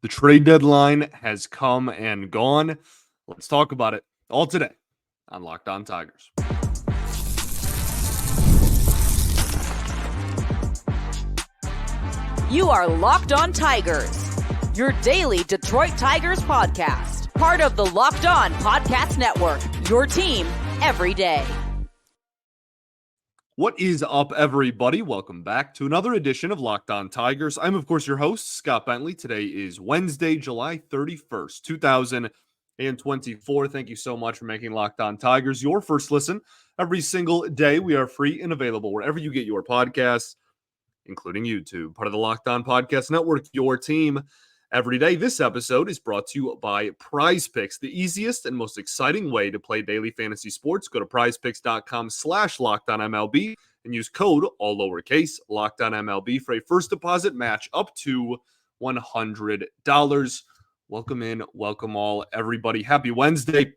The trade deadline has come and gone. Let's talk about it all today on Locked On Tigers. You are Locked On Tigers, your daily Detroit Tigers podcast. Part of the Locked On Podcast Network, your team every day. What is up, everybody? Welcome back to another edition of Locked On Tigers. I'm, of course, your host, Scott Bentley. Today is Wednesday, July 31st, 2024. Thank you so much for making Locked On Tigers your first listen every single day. We are free and available wherever you get your podcasts, including YouTube. Part of the Locked On Podcast Network, your team every day. This episode is brought to you by Prize Picks, the easiest and most exciting way to play daily fantasy sports. Go to prizepicks.com/LockedOnMLB and use code, all lowercase, LockedOnMLB for a first deposit match up to $100. Welcome in, welcome all, everybody. Happy Wednesday.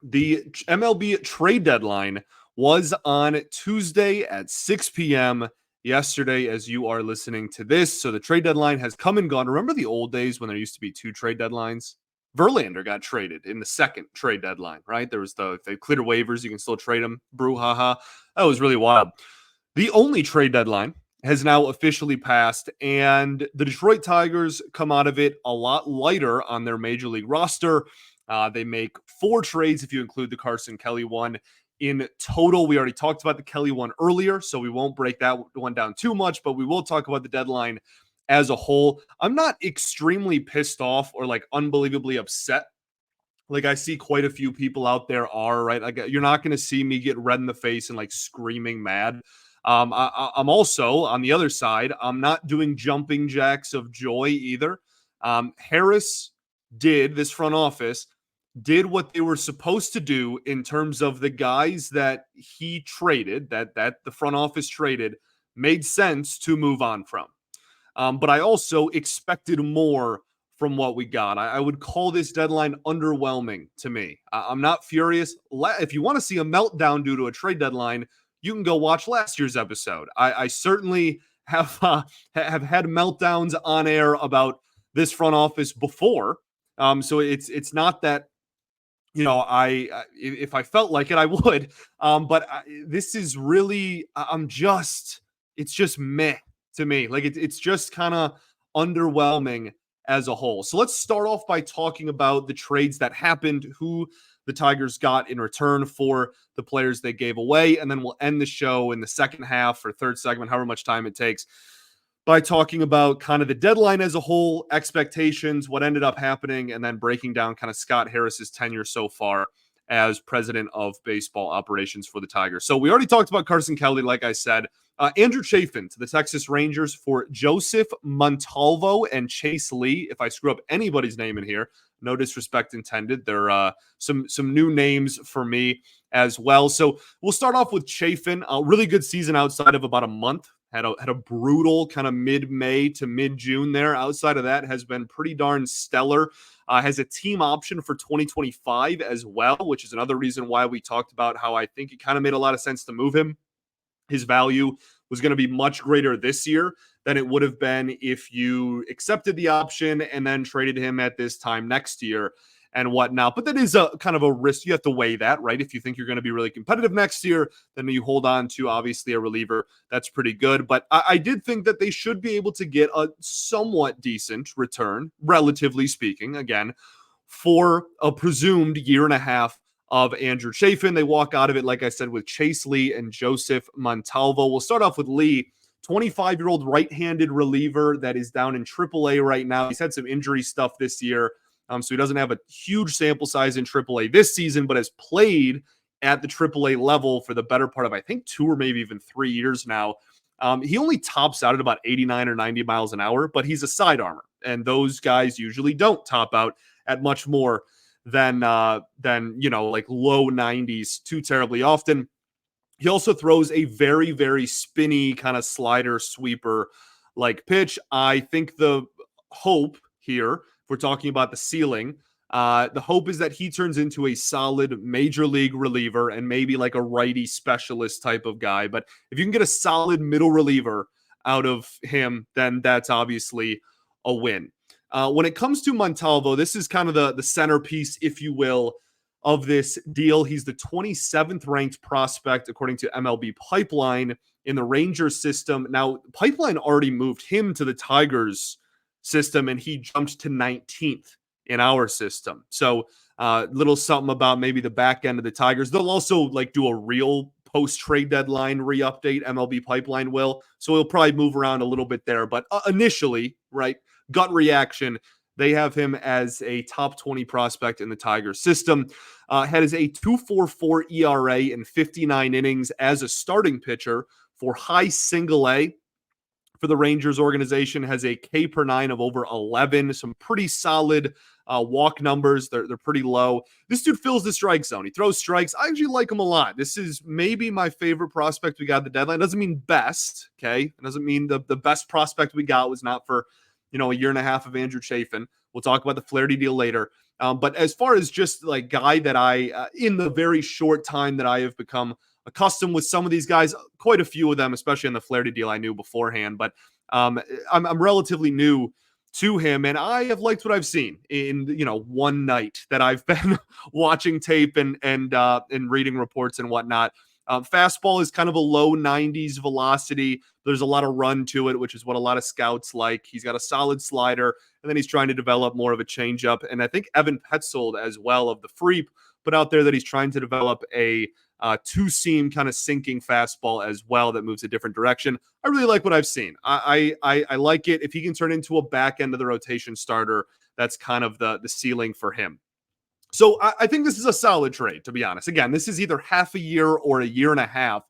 The MLB trade deadline was on Tuesday at 6 p.m. yesterday as you are listening to this. So the trade deadline has come and gone. Remember the old days when there used to be two trade deadlines? Verlander got traded in the second trade deadline, right? There was if they cleared waivers, you can still trade them. Brouhaha. That was really wild. The only trade deadline has now officially passed, and the Detroit Tigers come out of it a lot lighter on their major league roster. They make 4 trades if you include the Carson Kelly one. In total, we already talked about the Kelly one earlier, so we won't break that one down too much, but we will talk about the deadline as a whole. I'm not extremely pissed off or like unbelievably upset. Like I see quite a few people out there are, right? Like you're not going to see me get red in the face and like screaming mad. I'm also on the other side. I'm not doing jumping jacks of joy either. Harris this front office did what they were supposed to do in terms of the guys that he traded, that the front office traded, made sense to move on from. But I also expected more from what we got. I would call this deadline underwhelming to me. I'm not furious. If you want to see a meltdown due to a trade deadline, you can go watch last year's episode. I certainly have had meltdowns on air about this front office before. So it's not that, you know, if I felt like it, I would. But this is really, it's just meh to me. Like it's just kind of underwhelming as a whole. So let's start off by talking about the trades that happened, who the Tigers got in return for the players they gave away. And then we'll end the show in the second half or third segment, however much time it takes, by talking about kind of the deadline as a whole, expectations, what ended up happening, and then breaking down kind of Scott Harris's tenure so far as president of baseball operations for the Tigers. So we already talked about Carson Kelly, like I said. Andrew Chafin to the Texas Rangers for Joseph Montalvo and Chase Lee. If I screw up anybody's name in here, no disrespect intended. There are some new names for me as well. So we'll start off with Chafin. A really good season outside of about a month. Had a brutal kind of mid-May to mid-June there. Outside of that, has been pretty darn stellar. Has a team option for 2025 as well, which is another reason why we talked about how I think it kind of made a lot of sense to move him. His value was going to be much greater this year than it would have been if you accepted the option and then traded him at this time next year and whatnot. But that is a kind of a risk. You have to weigh that, right? If you think you're going to be really competitive next year, then you hold on to obviously a reliever that's pretty good. But I did think that they should be able to get a somewhat decent return, relatively speaking, again, for a presumed year and a half of Andrew Chafin. They walk out of it, like I said, with Chase Lee and Joseph Montalvo. We'll start off with Lee, 25-year-old right-handed reliever that is down in AAA right now. He's had some injury stuff this year. So he doesn't have a huge sample size in AAA this season, but has played at the AAA level for the better part of, I think, 2 or maybe even 3 years now. He only tops out at about 89 or 90 miles an hour, but he's a side armor, and those guys usually don't top out at much more than like low 90s too terribly often. He also throws a very, very spinny kind of slider sweeper like pitch. I think the hope here, if we're talking about the ceiling, the hope is that he turns into a solid major league reliever and maybe like a righty specialist type of guy. But if you can get a solid middle reliever out of him, then that's obviously a win. When it comes to Montalvo, this is kind of the centerpiece, if you will, of this deal. He's the 27th ranked prospect according to MLB Pipeline in the Rangers system. Now, Pipeline already moved him to the Tigers system, and he jumped to 19th in our system. So little something about maybe the back end of the Tigers. They'll also like do a real post-trade deadline re-update, MLB Pipeline will. So he'll probably move around a little bit there. But initially, right, gut reaction, they have him as a top 20 prospect in the Tigers system. Has a 2.44 ERA in 59 innings as a starting pitcher for high single A for the Rangers organization. Has a K per 9 of over 11. Some pretty solid walk numbers. They're pretty low. This dude fills the strike zone. He throws strikes. I actually like him a lot. This is maybe my favorite prospect we got at the deadline. Doesn't mean best, okay? It doesn't mean the best prospect we got was not for, a year and a half of Andrew Chafin. We'll talk about the Flaherty deal later. But as far as just like guy that I, in the very short time that I have become accustomed with some of these guys, quite a few of them, especially on the Flaherty deal I knew beforehand, but I'm relatively new to him, and I have liked what I've seen in one night that I've been watching tape and reading reports and whatnot. Fastball is kind of a low 90s velocity. There's a lot of run to it, which is what a lot of scouts like. He's got a solid slider, and then he's trying to develop more of a changeup. And I think Evan Petzold as well of the Freep put out there that he's trying to develop a two-seam kind of sinking fastball as well that moves a different direction. I really like what I've seen. I like it. If he can turn into a back end of the rotation starter, that's kind of the ceiling for him. So I think this is a solid trade, to be honest. Again, this is either half a year or a year and a half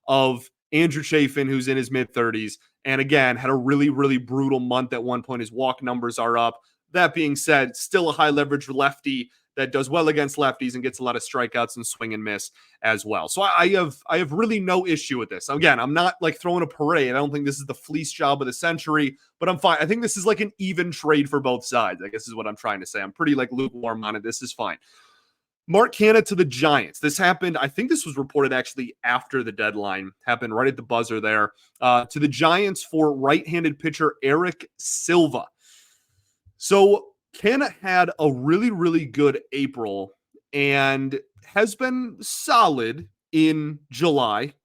of Andrew Chafin, who's in his mid-30s, and again, had a really, really brutal month at one point. His walk numbers are up. That being said, still a high-leverage lefty that does well against lefties and gets a lot of strikeouts and swing and miss as well. So I have really no issue with this. Again, I'm not like throwing a parade. I don't think this is the fleece job of the century, but I'm fine. I think this is like an even trade for both sides, I guess is what I'm trying to say. I'm pretty like lukewarm on it. This is fine. Mark Canha to the Giants. This happened, I think this was reported actually after the deadline, happened right at the buzzer there, to the Giants for right-handed pitcher Eric Silva. So Canha had a really, really good April and has been solid in July,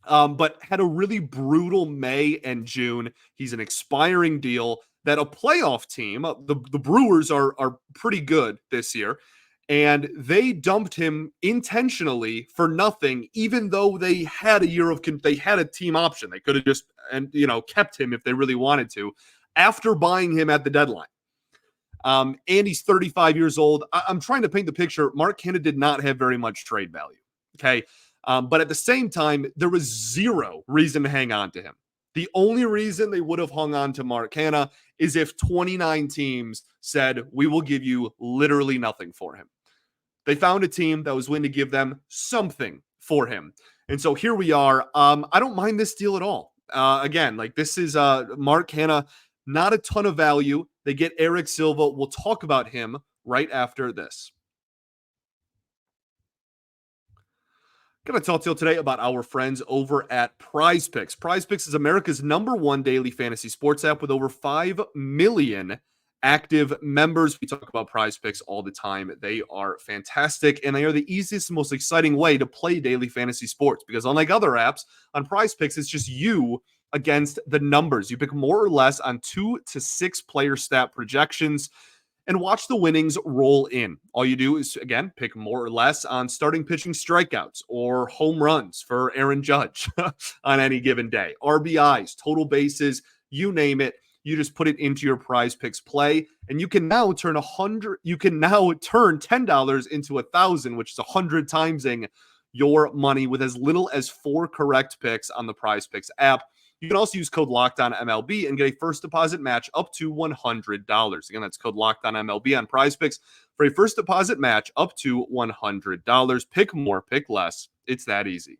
but had a really brutal May and June. He's an expiring deal that a playoff team, the Brewers are pretty good this year, and they dumped him intentionally for nothing, even though they had they had a team option. They could have just kept him if they really wanted to after buying him at the deadline. And he's 35 years old. I'm trying to paint the picture. Mark Canha did not have very much trade value. Okay. But at the same time, there was zero reason to hang on to him. The only reason they would have hung on to Mark Canha is if 29 teams said, we will give you literally nothing for him. They found a team that was willing to give them something for him. And so here we are. I don't mind this deal at all. Again, like this is Mark Canha, not a ton of value. They get Eric Silva. We'll talk about him right after this. Going to talk to you today about our friends over at Prize Picks. Prize Picks is America's #1 daily fantasy sports app with over 5 million active members. We talk about Prize Picks all the time. They are fantastic, and they are the easiest and most exciting way to play daily fantasy sports because unlike other apps, on Prize Picks, it's just you against the numbers. You pick more or less on 2 to 6 player stat projections and watch the winnings roll in. All you do is, again, pick more or less on starting pitching strikeouts or home runs for Aaron Judge on any given day. RBIs, total bases, you name it. You just put it into your Prize Picks play, and you can now turn $10 into 1,000, which is 100 timesing your money with as little as 4 correct picks on the Prize Picks app. You can also use code LOCKEDONMLB and get a first deposit match up to $100. Again, that's code LOCKEDONMLB on Prize Picks for a first deposit match up to $100. Pick more, pick less. It's that easy.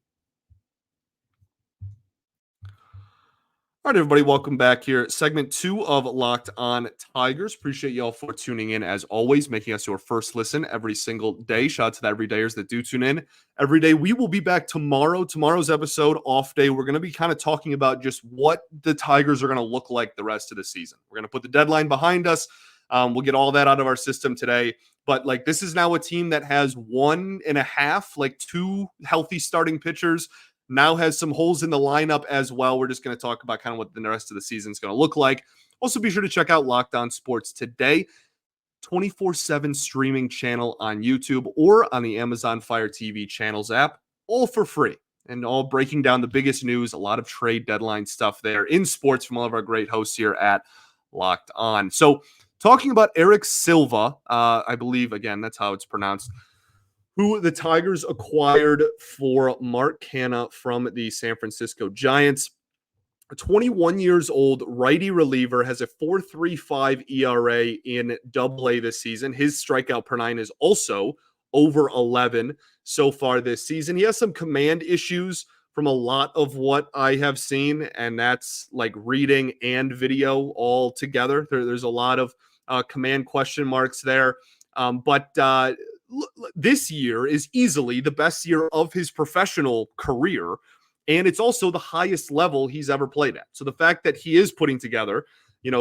All right, everybody, welcome back here. Segment 2 of Locked On Tigers. Appreciate y'all for tuning in, as always, making us your first listen every single day. Shout out to the everydayers that do tune in every day. We will be back tomorrow. Tomorrow's episode, off day. We're going to be kind of talking about just what the Tigers are going to look like the rest of the season. We're going to put the deadline behind us. We'll get all that out of our system today. But, this is now a team that has 1.5, 2 healthy starting pitchers. Now has some holes in the lineup as well. We're just going to talk about kind of what the rest of the season is going to look like. Also, be sure to check out Locked On Sports Today, 24/7 streaming channel on YouTube or on the Amazon Fire TV channels app, all for free. And all breaking down the biggest news, a lot of trade deadline stuff there in sports from all of our great hosts here at Locked On. So, talking about Eric Silva, I believe, again, that's how it's pronounced, who the Tigers acquired for Mark Canha from the San Francisco Giants. A 21 years old righty reliever, has a 4.35 ERA in Double-A this season. His strikeout per nine is also over 11 so far this season. He has some command issues from a lot of what I have seen, and that's like reading and video all together. There's a lot of command question marks there. But this year is easily the best year of his professional career, and it's also the highest level he's ever played at. So the fact that he is putting together,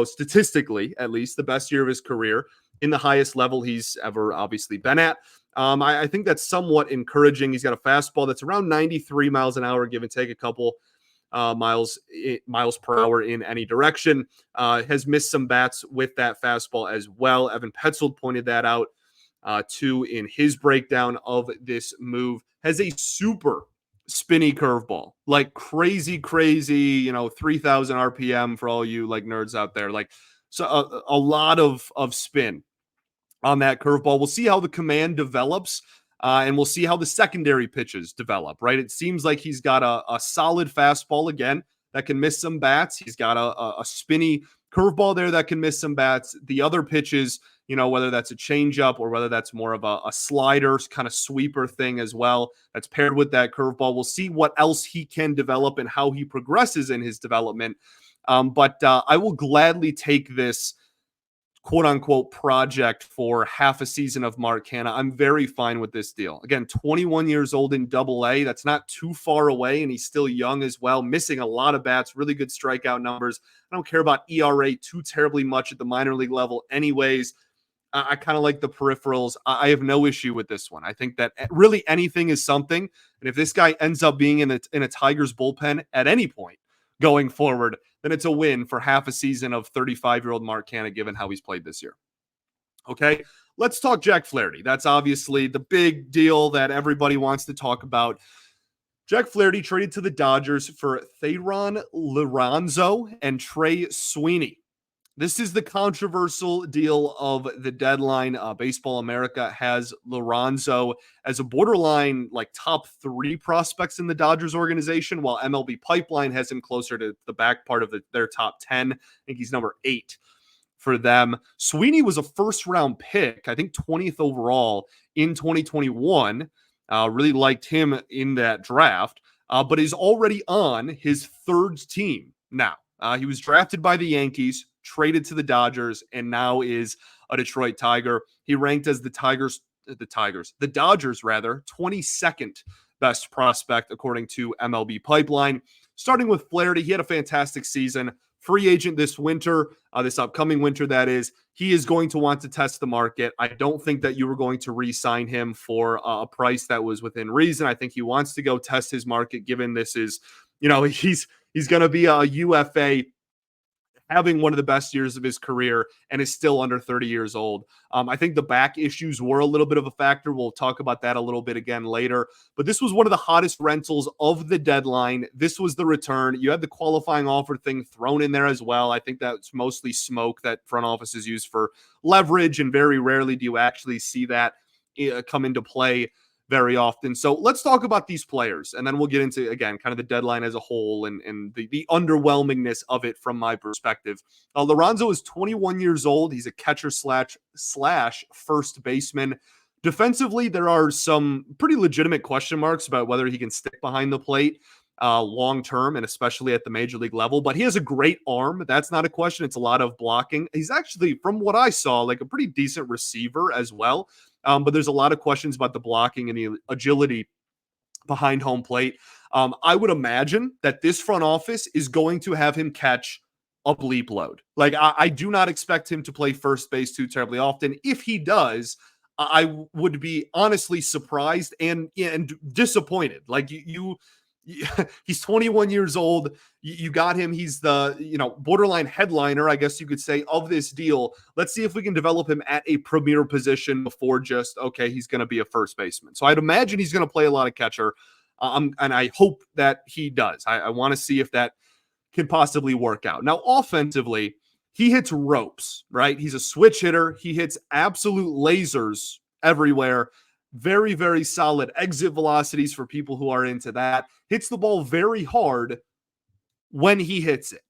statistically at least, the best year of his career in the highest level he's ever obviously been at, I think that's somewhat encouraging. He's got a fastball that's around 93 miles an hour, give and take a couple miles per hour in any direction. Has missed some bats with that fastball as well. Evan Petzold pointed that out too in his breakdown of this move. Has a super spinny curveball, like crazy, 3,000 RPM for all you nerds out there. So a lot of spin on that curveball. We'll see how the command develops. And we'll see how the secondary pitches develop, right? It seems like he's got a solid fastball again that can miss some bats. He's got a spinny curveball there that can miss some bats. The other pitches, whether that's a changeup or whether that's more of a slider kind of sweeper thing as well, that's paired with that curveball. We'll see what else he can develop and how he progresses in his development. But I will gladly take this quote unquote project for half a season of Mark Canha. I'm very fine with this deal. Again, 21 years old in Double-A. That's not too far away, and he's still young as well, missing a lot of bats, really good strikeout numbers. I don't care about ERA too terribly much at the minor league level anyways. I kind of like the peripherals. I have no issue with this one. I think that really anything is something. And if this guy ends up being in a Tigers bullpen at any point going forward, then it's a win for half a season of 35-year-old Mark Canha, given how he's played this year. Okay, let's talk Jack Flaherty. That's obviously the big deal that everybody wants to talk about. Jack Flaherty traded to the Dodgers for Theron Lorenzo and Trey Sweeney. This is the controversial deal of the deadline. Baseball America has Lorenzo as a borderline top 3 prospects in the Dodgers organization, while MLB Pipeline has him closer to the back part of their top 10. I think he's number 8 for them. Sweeney was a first-round pick, I think 20th overall in 2021. Really liked him in that draft, but is already on his 3rd team now. He was drafted by the Yankees, traded to the Dodgers, and now is a Detroit Tiger. He ranked as the Dodgers 22nd best prospect according to MLB Pipeline. Starting with Flaherty, he had a fantastic season. Free agent this winter, this upcoming winter, that is. He is going to want to test the market. I don't think that you were going to re-sign him for a price that was within reason. I think he wants to go test his market, given this is, he's going to be a UFA, having one of the best years of his career, and is still under 30 years old. I think the back issues were a little bit of a factor. We'll talk about that a little bit again later. But this was one of the hottest rentals of the deadline. This was the return. You had the qualifying offer thing thrown in there as well. I think that's mostly smoke that front offices use for leverage, and very rarely do you actually see that come into play very often. So let's talk about these players, and then we'll get into, again, kind of the deadline as a whole and the underwhelmingness of it from my perspective. Lorenzo is 21 years old. He's a catcher slash first baseman. Defensively, there are some pretty legitimate question marks about whether he can stick behind the plate. long term, and especially at the major league level. But he has a great arm. That's not a question. It's a lot of blocking. He's actually, from what I saw, like a pretty decent receiver as well. But there's a lot of questions about the blocking and the agility behind home plate. I would imagine that this front office is going to have him catch a bleep load. Like, I do not expect him to play first base too terribly often. If he does, I would be honestly surprised and disappointed. Like he's 21 years old. You got him. He's the, borderline headliner, I guess you could say, of this deal. Let's see if we can develop him at a premier position before just, okay, he's going to be a first baseman. So I'd imagine he's going to play a lot of catcher. And I hope that he does. I want to see if that can possibly work out. Now, offensively, he hits ropes, right? He's a switch hitter. He hits absolute lasers everywhere. Very, very solid exit velocities for people who are into that. Hits the ball very hard when he hits it.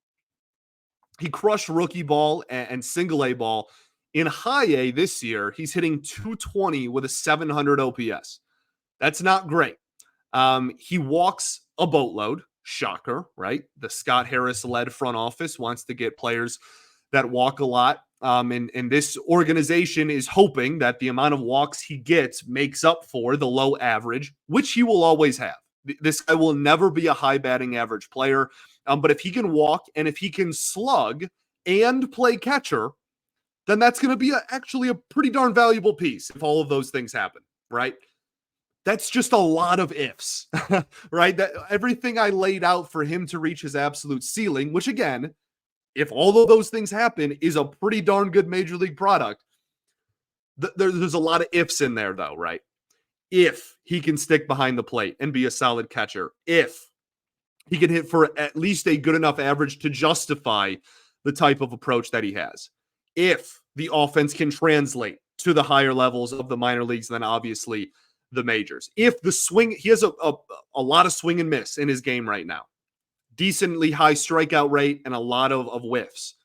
He crushed rookie ball and single A ball. In high A this year, he's hitting 220 with a 700 OPS. That's not great. He walks a boatload. Shocker, right? The Scott Harris-led front office wants to get players that walk a lot. And this organization is hoping that the amount of walks he gets makes up for the low average, which he will always have. This guy will never be a high batting average player. But if he can walk and if he can slug and play catcher, then that's going to be actually a pretty darn valuable piece if all of those things happen, right? That's just a lot of ifs, right? That everything I laid out for him to reach his absolute ceiling, which again, if all of those things happen, is a pretty darn good major league product. There's a lot of ifs in there though, right? If he can stick behind the plate and be a solid catcher, if he can hit for at least a good enough average to justify the type of approach that he has, if the offense can translate to the higher levels of the minor leagues, then obviously the majors. If the swing, he has a lot of swing and miss in his game right now. Decently high strikeout rate and a lot of whiffs.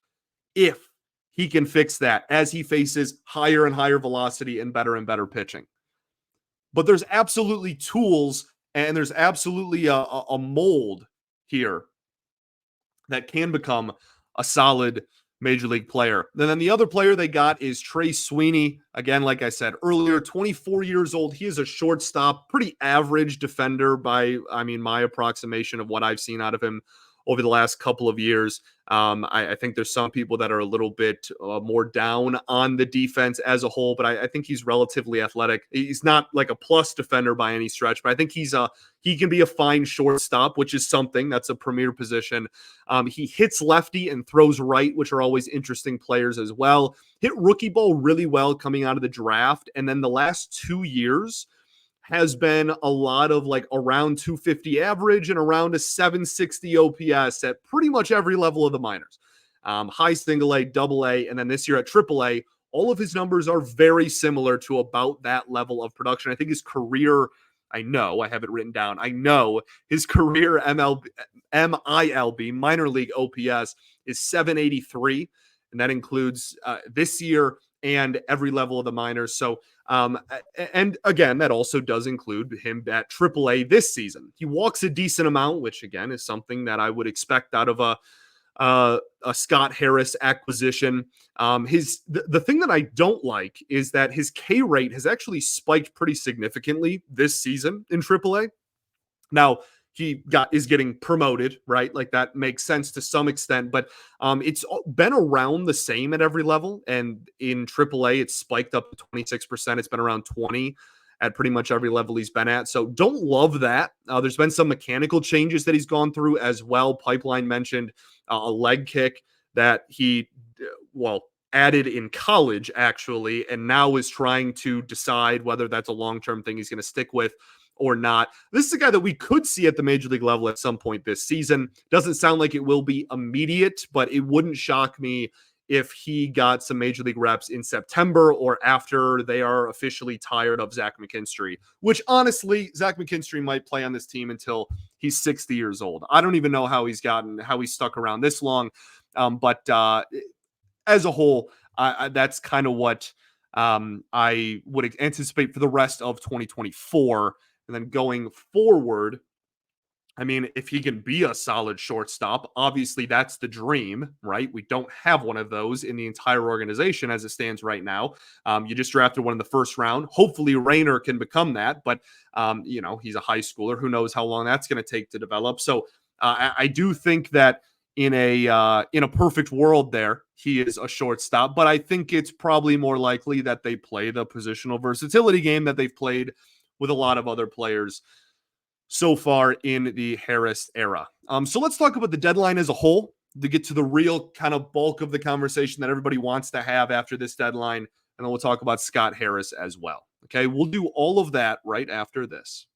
If he can fix that as he faces higher and higher velocity and better pitching. But there's absolutely tools and there's absolutely a mold here that can become a solid major league player. And then the other player they got is Trey Sweeney. Again, like I said earlier, 24 years old. He is a shortstop, pretty average defender by, my approximation of what I've seen out of him over the last couple of years. I think there's some people that are a little bit more down on the defense as a whole, but I think he's relatively athletic. He's not like a plus defender by any stretch, but I think he can be a fine shortstop, which is something that's a premier position. He hits lefty and throws right, which are always interesting players as well. Hit rookie ball really well coming out of the draft. And then the last 2 years has been a lot of like around 250 average and around a 760 OPS at pretty much every level of the minors. High single A, double A, and then this year at triple A, all of his numbers are very similar to about that level of production. I think his career, I have it written down. I know his career MILB, minor league OPS, is 783, and that includes this year and every level of the minors. So, and again, that also does include him at AAA this season. He walks a decent amount, which again is something that I would expect out of a Scott Harris acquisition. The thing that I don't like is that his K rate has actually spiked pretty significantly this season in AAA. Now, he is getting promoted, right? Like that makes sense to some extent, but it's been around the same at every level. And in AAA, it's spiked up to 26%. It's been around 20 at pretty much every level he's been at. So don't love that. There's been some mechanical changes that he's gone through as well. Pipeline mentioned a leg kick that he, added in college actually, and now is trying to decide whether that's a long-term thing he's going to stick with or not. This is a guy that we could see at the major league level at some point this season. Doesn't sound like it will be immediate, but it wouldn't shock me if he got some major league reps in September or after they are officially tired of Zach McKinstry, which honestly, Zach McKinstry might play on this team until he's 60 years old. I don't even know how he's stuck around this long. But as a whole, that's kind of what I would anticipate for the rest of 2024. And then going forward, I mean, if he can be a solid shortstop, obviously that's the dream, right? We don't have one of those in the entire organization as it stands right now. You just drafted one in the first round. Hopefully, Rayner can become that, but he's a high schooler. Who knows how long that's going to take to develop? So I do think that in a perfect world, there he is a shortstop, but I think it's probably more likely that they play the positional versatility game that they've played with a lot of other players so far in the Harris era. So let's talk about the deadline as a whole to get to the real kind of bulk of the conversation that everybody wants to have after this deadline. And then we'll talk about Scott Harris as well. Okay, we'll do all of that right after this.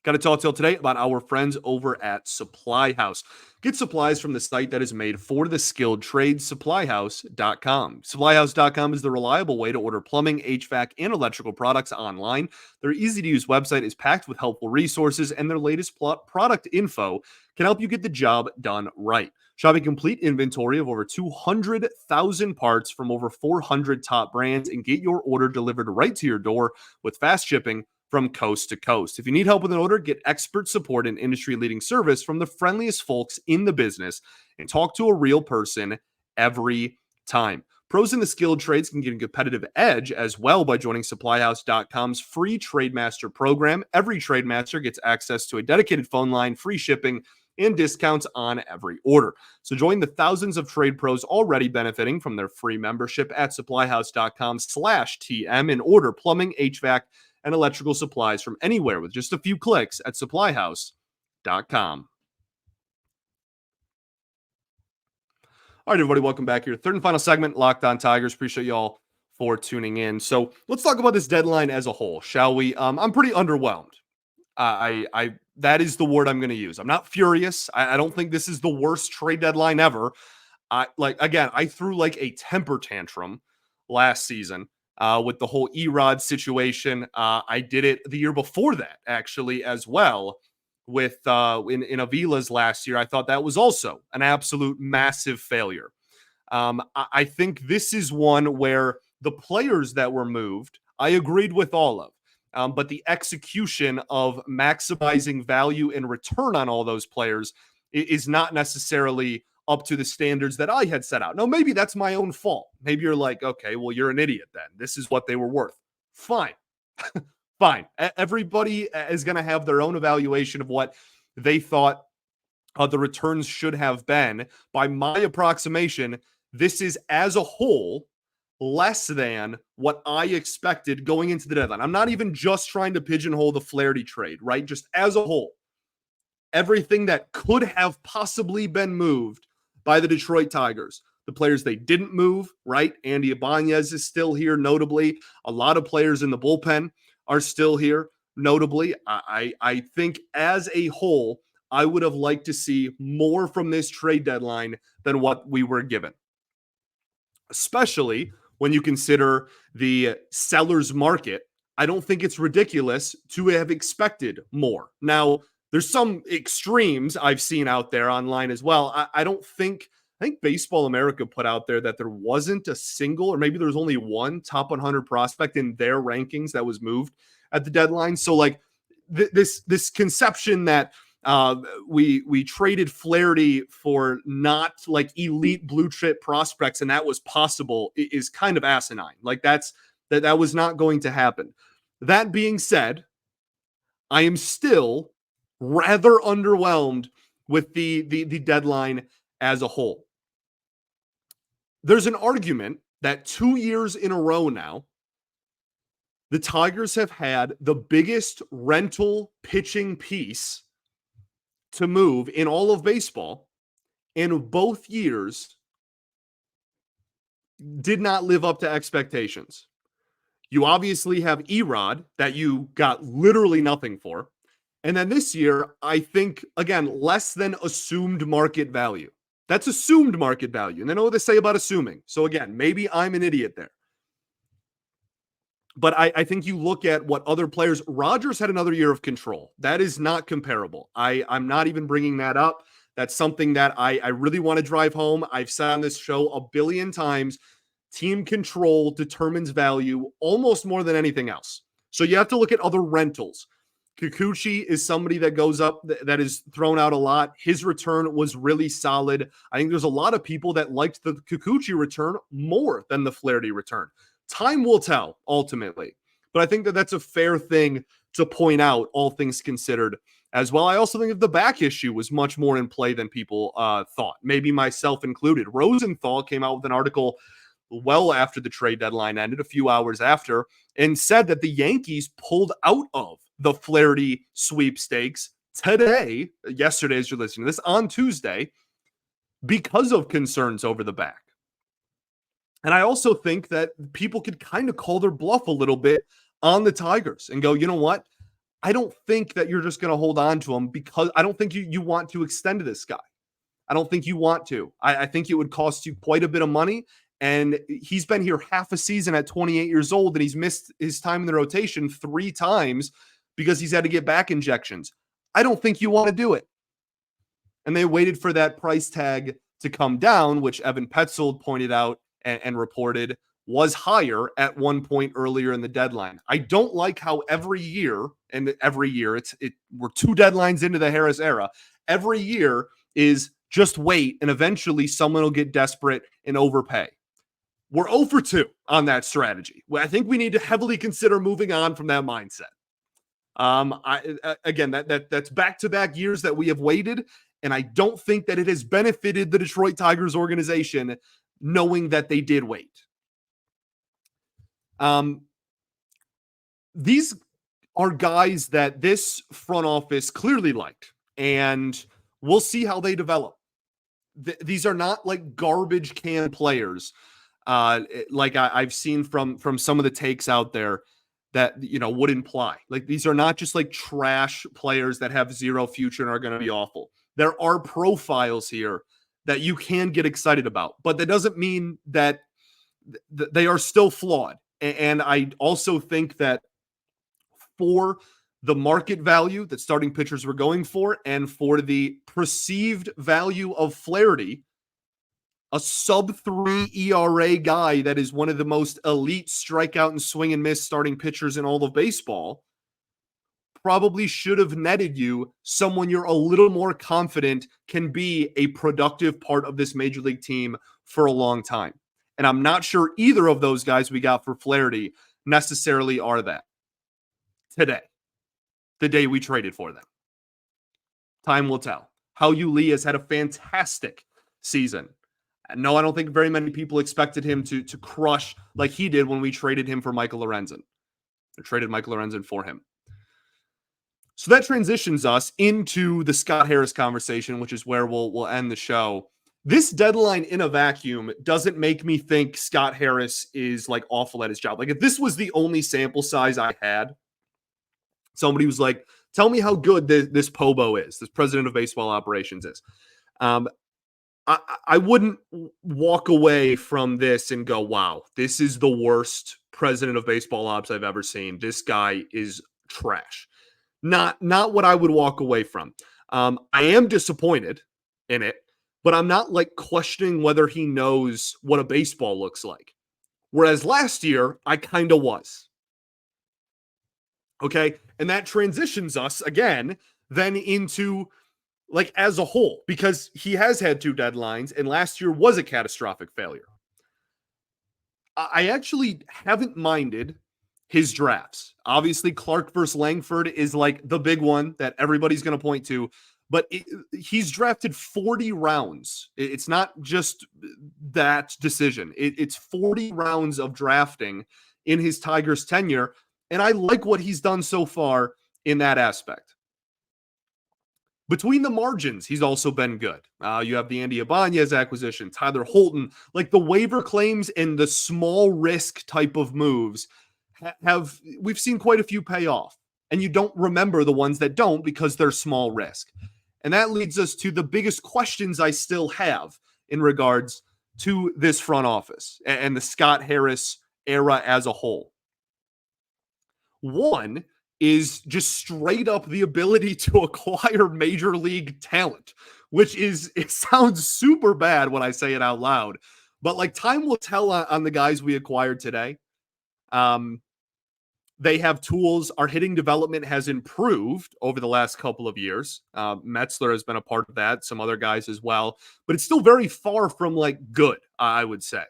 Got to talk to you today about our friends over at Supply House. Get supplies from the site that is made for the skilled trade, supplyhouse.com. Supplyhouse.com is the reliable way to order plumbing, HVAC, and electrical products online. Their easy-to-use website is packed with helpful resources, and their latest product info can help you get the job done right. Shop a complete inventory of over 200,000 parts from over 400 top brands and get your order delivered right to your door with fast shipping from coast to coast. If you need help with an order, get expert support and industry-leading service from the friendliest folks in the business and talk to a real person every time. Pros in the skilled trades can get a competitive edge as well by joining SupplyHouse.com's free TradeMaster program. Every TradeMaster gets access to a dedicated phone line, free shipping, and discounts on every order. So join the thousands of trade pros already benefiting from their free membership at SupplyHouse.com/TM and order plumbing, HVAC, and electrical supplies from anywhere with just a few clicks at supplyhouse.com. All right, everybody, welcome back here. Third and final segment, Locked On Tigers. Appreciate y'all for tuning in. So let's talk about this deadline as a whole, shall we? I'm pretty underwhelmed. That is the word I'm going to use. I'm not furious. I don't think this is the worst trade deadline ever. I threw like a temper tantrum last season with the whole Erod situation. I did it the year before that, actually, as well, with in Avila's last year. I thought that was also an absolute massive failure. I think this is one where the players that were moved, I agreed with all of. But the execution of maximizing value and return on all those players is not necessarily up to the standards that I had set out. Now, maybe that's my own fault. Maybe you're like, okay, well, you're an idiot then. This is what they were worth. Fine. Fine. Everybody is going to have their own evaluation of what they thought the returns should have been. By my approximation, this is as a whole less than what I expected going into the deadline. I'm not even just trying to pigeonhole the Flaherty trade, right? Just as a whole, everything that could have possibly been moved by the Detroit Tigers, the players they didn't move, right? Andy Ibanez is still here, notably. A lot of players in the bullpen are still here, notably. I think as a whole, I would have liked to see more from this trade deadline than what we were given, especially when you consider the seller's market. I don't think it's ridiculous to have expected more. Now, there's some extremes I've seen out there online as well. I think Baseball America put out there that there wasn't a single, or maybe there was only one top 100 prospect in their rankings that was moved at the deadline. So like this conception that we traded Flaherty for not like elite blue chip prospects and that was possible is kind of asinine. Like that was not going to happen. That being said, I am still rather underwhelmed with the deadline as a whole. There's an argument that 2 years in a row now, the Tigers have had the biggest rental pitching piece to move in all of baseball, and both years did not live up to expectations. You obviously have Erod that you got literally nothing for. And then this year, I think, again, less than assumed market value. That's assumed market value. And they know what they say about assuming. So again, maybe I'm an idiot there. But I think you look at what other players, Rodgers had another year of control. That is not comparable. I'm not even bringing that up. That's something that I really want to drive home. I've said on this show a billion times, team control determines value almost more than anything else. So you have to look at other rentals. Kikuchi is somebody that goes up, that is thrown out a lot. His return was really solid. I think there's a lot of people that liked the Kikuchi return more than the Flaherty return. Time will tell, ultimately. But I think that that's a fair thing to point out, all things considered, as well. I also think that the back issue was much more in play than people thought, maybe myself included. Rosenthal came out with an article well after the trade deadline ended, a few hours after, and said that the Yankees pulled out of the Flaherty sweepstakes yesterday, as you're listening to this, on Tuesday, because of concerns over the back. And I also think that people could kind of call their bluff a little bit on the Tigers and go, you know what? I don't think that you're just going to hold on to him, because I don't think you want to extend this guy. I don't think you want to. I think it would cost you quite a bit of money. And he's been here half a season at 28 years old, and he's missed his time in the rotation 3 times because he's had to get back injections. I don't think you want to do it. And they waited for that price tag to come down, which Evan Petzold pointed out and reported was higher at one point earlier in the deadline. I don't like how every year we're 2 deadlines into the Harris era. Every year is just wait, and eventually someone will get desperate and overpay. We're 0 for 2 on that strategy. I think we need to heavily consider moving on from that mindset. That's back-to-back years that we have waited, and I don't think that it has benefited the Detroit Tigers organization knowing that they did wait. These are guys that this front office clearly liked, and we'll see how they develop. These are not like garbage can players, like I've seen from some of the takes out there that, would imply. Like, these are not just like trash players that have zero future and are going to be awful. There are profiles here that you can get excited about, but that doesn't mean that they are still flawed. And I also think that for the market value that starting pitchers were going for, and for the perceived value of Flaherty, a sub-3 ERA guy that is one of the most elite strikeout and swing and miss starting pitchers in all of baseball, probably should have netted you someone you're a little more confident can be a productive part of this major league team for a long time. And I'm not sure either of those guys we got for Flaherty necessarily are that today, the day we traded for them. Time will tell. Hao-Yu Lee has had a fantastic season. No, I don't think very many people expected him to crush like he did when we traded him for Michael Lorenzen. Or traded Michael Lorenzen for him. So that transitions us into the Scott Harris conversation, which is where we'll end the show. This deadline in a vacuum doesn't make me think Scott Harris is like awful at his job. Like, if this was the only sample size I had, somebody was like, tell me how good this Pobo is, this president of baseball operations is. I wouldn't walk away from this and go, wow, this is the worst president of baseball ops I've ever seen. This guy is trash. Not what I would walk away from. I am disappointed in it, but I'm not like questioning whether he knows what a baseball looks like. Whereas last year, I kind of was. Okay. And that transitions us again then into like as a whole, because he has had 2 deadlines and last year was a catastrophic failure. I actually haven't minded his drafts. Obviously, Clark versus Langford is like the big one that everybody's going to point to, but he's drafted 40 rounds. It's not just that decision. It's 40 rounds of drafting in his Tigers tenure, and I like what he's done so far in that aspect. Between the margins, he's also been good. You have the Andy Ibanez acquisition, Tyler Holton, like the waiver claims and the small risk type of moves we've seen quite a few pay off. And you don't remember the ones that don't because they're small risk. And that leads us to the biggest questions I still have in regards to this front office and the Scott Harris era as a whole. One is just straight up the ability to acquire major league talent, which it sounds super bad when I say it out loud, but like time will tell on the guys we acquired today. They have tools. Our hitting development has improved over the last couple of years. Metzler has been a part of that, some other guys as well, but it's still very far from like good, I would say.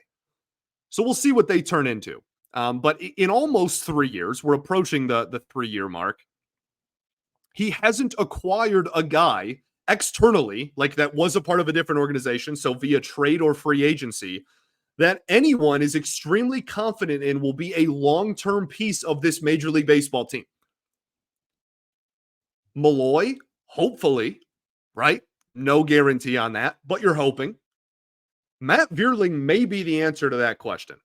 So we'll see what they turn into. But in almost 3 years, we're approaching the 3-year mark. He hasn't acquired a guy externally, like that was a part of a different organization, so via trade or free agency, that anyone is extremely confident in will be a long-term piece of this Major League Baseball team. Malloy, hopefully, right? No guarantee on that, but you're hoping. Matt Vierling may be the answer to that question.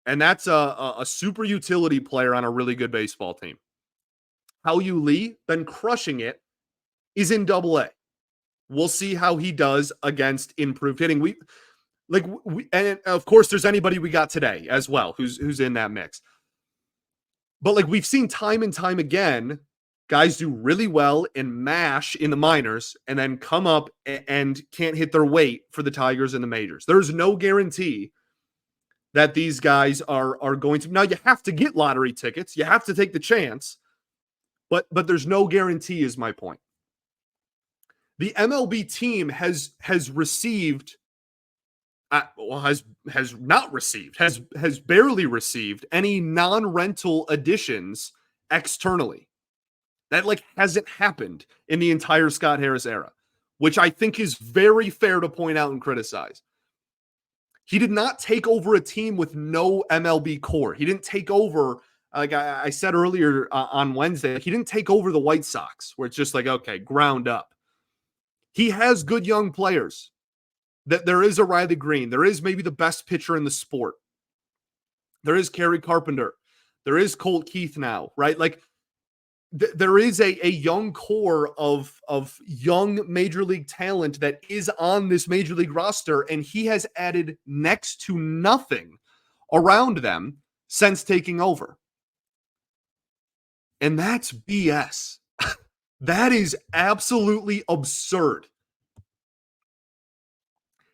And that's a super utility player on a really good baseball team. Hao-Yu Lee, been crushing it, is in Double-A. We'll see how he does against improved hitting. And of course, there's anybody we got today as well who's in that mix. But like we've seen time and time again, guys do really well in MASH in the minors and then come up and can't hit their weight for the Tigers in the majors. There's no guarantee that these guys are going to. Now you have to get lottery tickets. You have to take the chance. But there's no guarantee is my point. The MLB team has received has not received, has barely received any non-rental additions externally. That like hasn't happened in the entire Scott Harris era, which I think is very fair to point out and criticize. He did not take over a team with no MLB core. He didn't take over, like I said earlier on Wednesday, he didn't take over the White Sox, where it's just like, okay, ground up. He has good young players. That there is a Riley Green. There is maybe the best pitcher in the sport. There is Kerry Carpenter. There is Colt Keith now, right? Like there is a young core of young major league talent that is on this major league roster, and he has added next to nothing around them since taking over. And that's BS. That is absolutely absurd.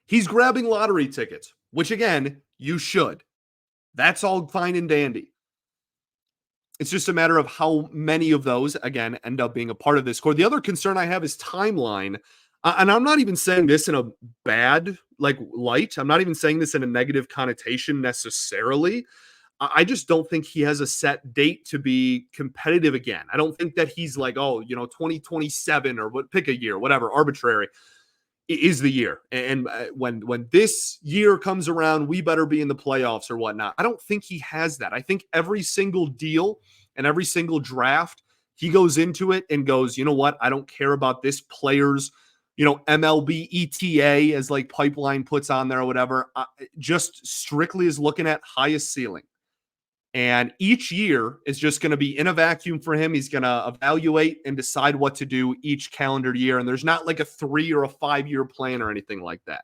He's grabbing lottery tickets, which again, you should. That's all fine and dandy. It's just a matter of how many of those, again, end up being a part of this core. The other concern I have is timeline. And I'm not even saying this in a bad light. I'm not even saying this in a negative connotation necessarily. I just don't think he has a set date to be competitive again. I don't think that he's like, 2027 or pick a year, whatever, arbitrary. Is the year. And when this year comes around, we better be in the playoffs or whatnot. I don't think he has that. I think every single deal and every single draft, he goes into it and goes, you know what? I don't care about this player's, MLB ETA as like Pipeline puts on there or whatever. Just strictly is looking at highest ceiling. And each year is just going to be in a vacuum for him. He's going to evaluate and decide what to do each calendar year. And there's not like a 3 or a 5-year plan or anything like that.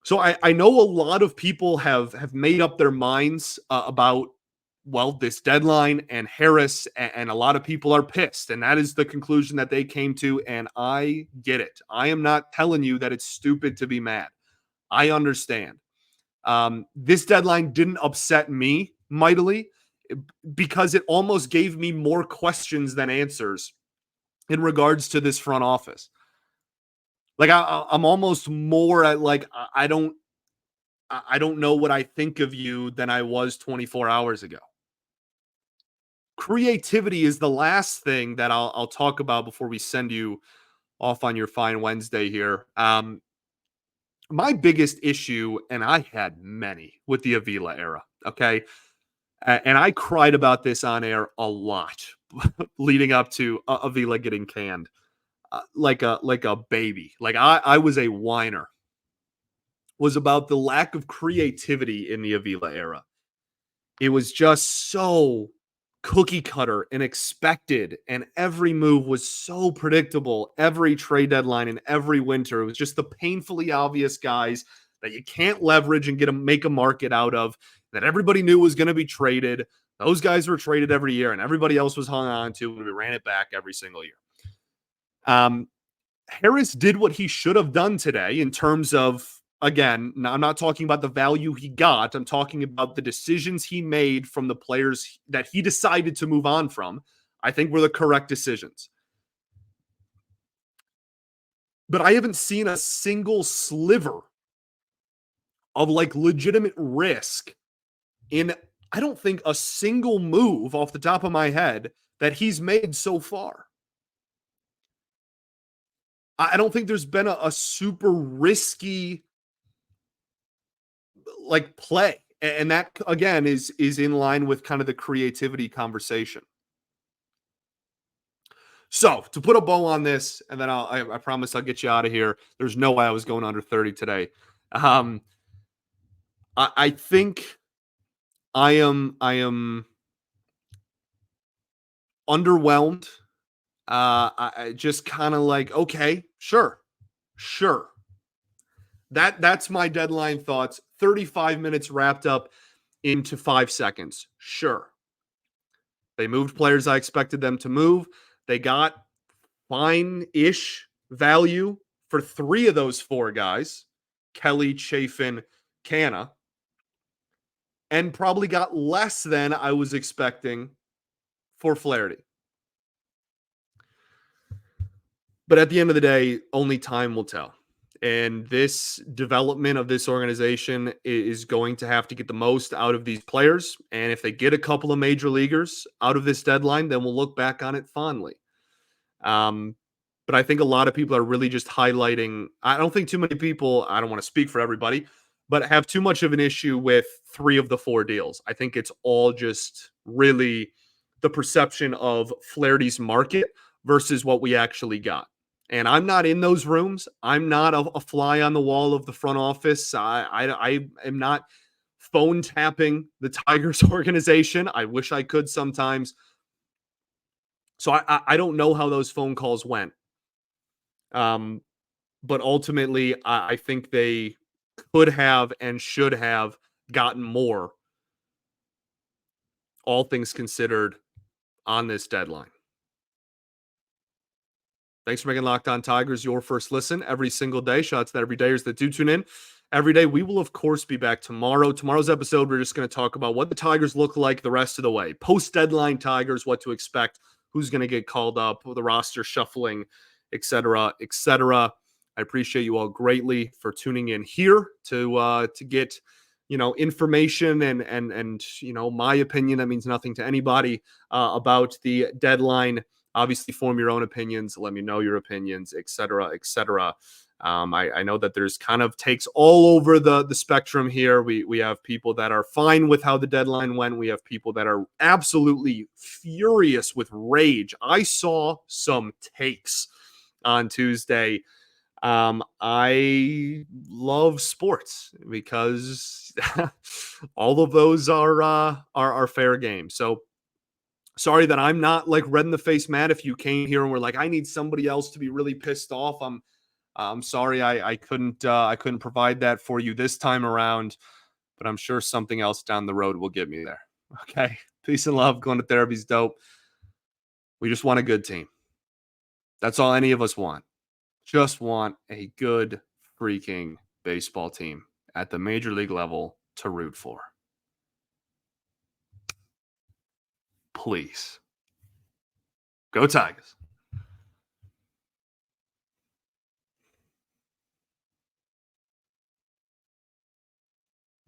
So I know a lot of people have made up their minds about, this deadline and Harris, and a lot of people are pissed. And that is the conclusion that they came to. And I get it. I am not telling you that it's stupid to be mad. I understand. This deadline didn't upset me mightily because it almost gave me more questions than answers in regards to this front office. Like I'm almost more at like, I don't know what I think of you than I was 24 hours ago. Creativity is the last thing that I'll talk about before we send you off on your fine Wednesday here. My biggest issue, and I had many with the Avila era, okay? And I cried about this on air a lot leading up to Avila getting canned like a baby. Like I was a whiner. Was about the lack of creativity in the Avila era. It was just so cookie cutter and expected, and every move was so predictable. Every trade deadline and every winter, it was just the painfully obvious guys that you can't leverage and make a market out of, that everybody knew was going to be traded. Those guys were traded every year, and everybody else was hung on to, and we ran it back every single year. Harris did what he should have done today in terms of again, now I'm not talking about the value he got. I'm talking about the decisions he made from the players that he decided to move on from. I think were the correct decisions. But I haven't seen a single sliver of like legitimate risk in, I don't think, a single move off the top of my head that he's made so far. I don't think there's been a super risky like play. And that again is in line with kind of the creativity conversation. So to put a bow on this, and then I promise I'll get you out of here. There's no way I was going under 30 today. I think I am underwhelmed. I just kind of like, okay, sure. That's my deadline thoughts. 35 minutes wrapped up into 5 seconds. Sure. They moved players I expected them to move. They got fine-ish value for 3 of those 4 guys, Kelly, Chafin, Canha, and probably got less than I was expecting for Flaherty. But at the end of the day, only time will tell. And this development of this organization is going to have to get the most out of these players. And if they get a couple of major leaguers out of this deadline, then we'll look back on it fondly. But I think a lot of people are really just highlighting. I don't think too many people, I don't want to speak for everybody, but have too much of an issue with 3 of the 4 deals. I think it's all just really the perception of Flaherty's market versus what we actually got. And I'm not in those rooms. I'm not a fly on the wall of the front office. I am not phone tapping the Tigers organization. I wish I could sometimes. So I don't know how those phone calls went. But ultimately, I think they could have and should have gotten more, all things considered, on this deadline. Thanks for making Locked On Tigers your first listen every single day. Shout out to the everydayers that do tune in every day. We will, of course, be back tomorrow. Tomorrow's episode, we're just going to talk about what the Tigers look like the rest of the way. Post-deadline Tigers, what to expect, who's going to get called up, the roster shuffling, etc., etc. I appreciate you all greatly for tuning in here to get, information and my opinion. That means nothing to anybody about the deadline. Obviously, form your own opinions. Let me know your opinions, etc., etc. I know that there's kind of takes all over the spectrum here. We have people that are fine with how the deadline went. We have people that are absolutely furious with rage. I saw some takes on Tuesday. I love sports because all of those are fair game. So sorry that I'm not like red in the face mad. If you came here and were like, I need somebody else to be really pissed off, I'm sorry I couldn't provide that for you this time around, but I'm sure something else down the road will get me there. Okay. Peace and love. Going to therapy's dope. We just want a good team. That's all any of us want. Just want a good freaking baseball team at the major league level to root for. Please. Go Tigers.